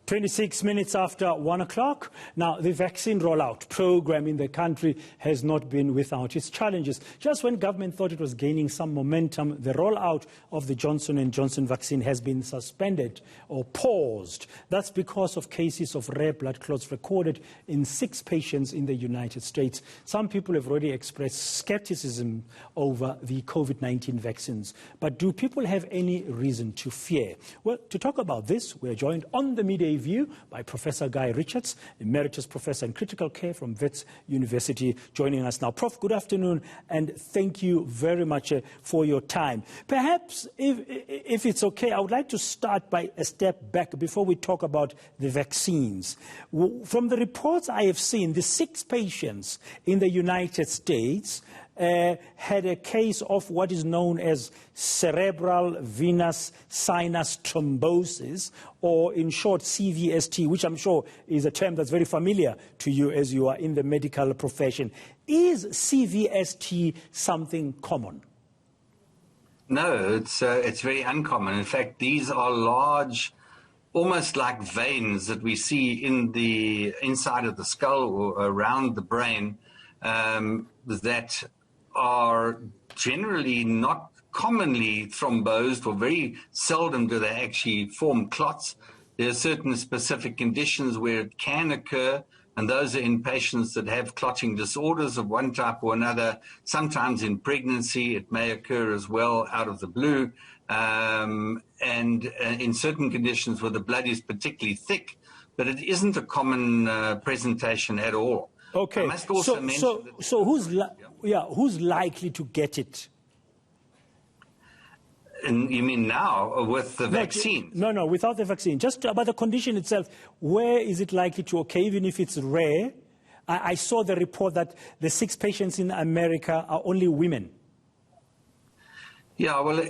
26 minutes after 1 o'clock. Now, the vaccine rollout program in the country has not been without its challenges. Just when government thought it was gaining some momentum, the rollout of the Johnson & Johnson vaccine has been suspended or paused. That's because of cases of rare blood clots recorded in 6 patients in the United States. Some people have already expressed skepticism over the COVID-19 vaccines. But do people have any reason to fear? Well, to talk about this, we are joined on the Midday View by Professor Guy Richards, Emeritus Professor in Critical Care from Wits University, joining us now. Prof, good afternoon, and thank you very much for your time. Perhaps, if it's okay, I would like to start by a step back before we talk about the vaccines. From the reports I have seen, the 6 patients in the United States had a case of what is known as cerebral venous sinus thrombosis, or in short CVST, which I'm sure is a term that's very familiar to you as you are in the medical profession. Is CVST something common? No, it's very uncommon. In fact, these are large, almost like veins that we see in the inside of the skull or around the brain that are generally not commonly thrombosed, or very seldom do they actually form clots. There are certain specific conditions where it can occur, and those are in patients that have clotting disorders of one type or another. Sometimes in pregnancy it may occur as well out of the blue, and in certain conditions where the blood is particularly thick, but it isn't a common presentation at all. Okay, I must also mention so who's likely to get it? And you mean now with the vaccine? No, without the vaccine. Just about the condition itself, where is it likely to occur, even if it's rare? I saw the report that the 6 patients in America are only women. Yeah, well,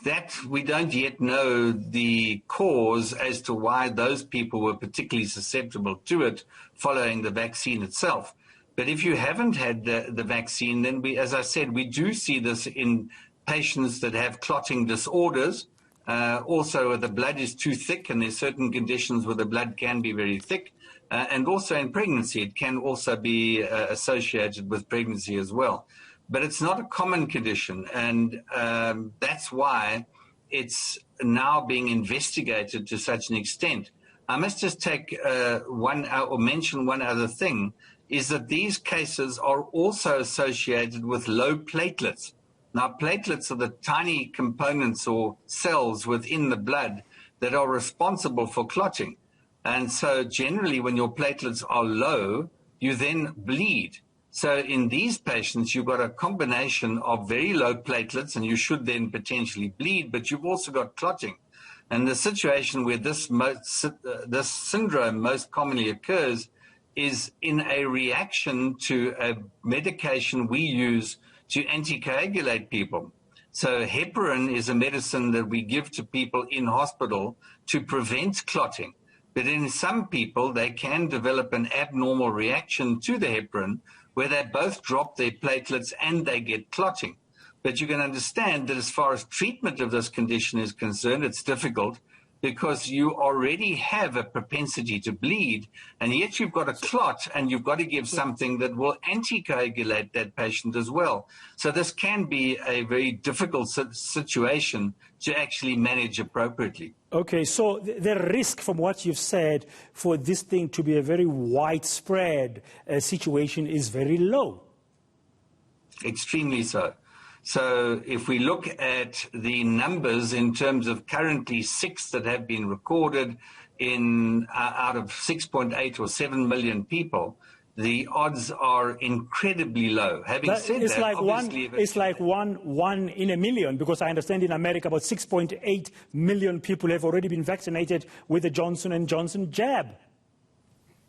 that we don't yet know the cause as to why those people were particularly susceptible to it following the vaccine itself. But if you haven't had the vaccine, then we, as I said, we do see this in patients that have clotting disorders. Also, where the blood is too thick, and there's certain conditions where the blood can be very thick. And also in pregnancy, it can also be associated with pregnancy as well. But it's not a common condition, and that's why it's now being investigated to such an extent. I must just take mention one other thing, is that these cases are also associated with low platelets. Now, platelets are the tiny components or cells within the blood that are responsible for clotting. And so generally when your platelets are low, you then bleed. So in these patients, you've got a combination of very low platelets, and you should then potentially bleed, but you've also got clotting. And the situation where this syndrome most commonly occurs is in a reaction to a medication we use to anticoagulate people. So heparin is a medicine that we give to people in hospital to prevent clotting. But in some people, they can develop an abnormal reaction to the heparin, where they both drop their platelets and they get clotting. But you can understand that as far as treatment of this condition is concerned, it's difficult, because you already have a propensity to bleed, and yet you've got a clot, and you've got to give something that will anticoagulate that patient as well. So this can be a very difficult situation to actually manage appropriately. Okay, so the risk, from what you've said, for this thing to be a very widespread situation is very low. Extremely so. So if we look at the numbers in terms of currently 6 that have been recorded in out of 6.8 or 7 million people, the odds are incredibly low. Having said it's that, like obviously it's like one in a million, because I understand in America about 6.8 million people have already been vaccinated with the Johnson & Johnson jab.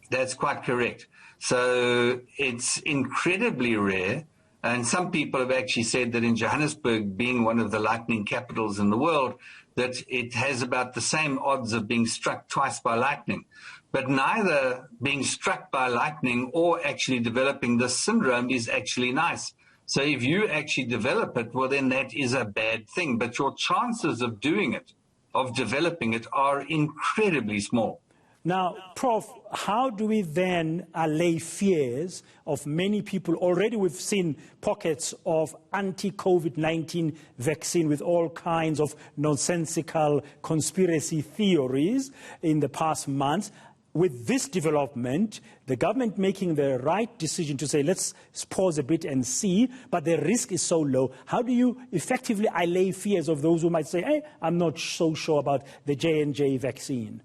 That's quite correct. So it's incredibly rare. And some people have actually said that in Johannesburg, being one of the lightning capitals in the world, that it has about the same odds of being struck twice by lightning. But neither being struck by lightning or actually developing this syndrome is actually nice. So if you actually develop it, well, then that is a bad thing. But your chances of doing it, of developing it, are incredibly small. Now, Prof, how do we then allay fears of many people? Already we've seen pockets of anti-COVID-19 vaccine with all kinds of nonsensical conspiracy theories in the past months. With this development, the government making the right decision to say, let's pause a bit and see, but the risk is so low. How do you effectively allay fears of those who might say, hey, I'm not so sure about the J&J vaccine?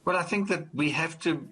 Well, I think that we have to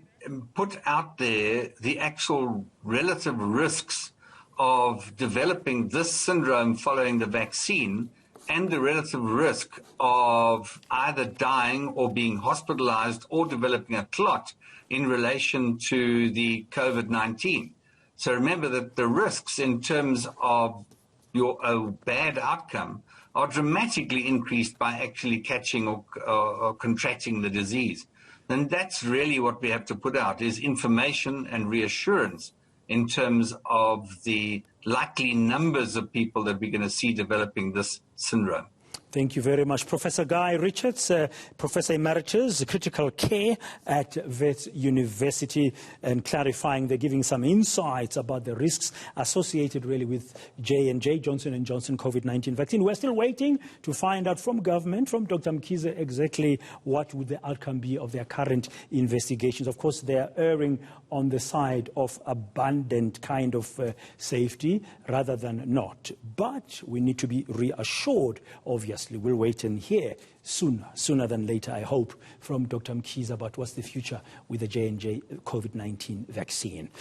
put out there the actual relative risks of developing this syndrome following the vaccine and the relative risk of either dying or being hospitalized or developing a clot in relation to the COVID-19. So remember that the risks in terms of your bad outcome are dramatically increased by actually catching or contracting the disease. And that's really what we have to put out, is information and reassurance in terms of the likely numbers of people that we're going to see developing this syndrome. Thank you very much. Professor Guy Richards, Professor Emeritus, Critical Care at Wits University, and clarifying, they're giving some insights about the risks associated really with J&J, Johnson & Johnson COVID-19 vaccine. We're still waiting to find out from government, from Dr. Mkhize, exactly what would the outcome be of their current investigations. Of course, they are erring on the side of abundant kind of safety rather than not. But we need to be reassured, obviously. We'll wait and hear sooner than later, I hope, from Dr. Mkhize about what's the future with the J&J COVID-19 vaccine.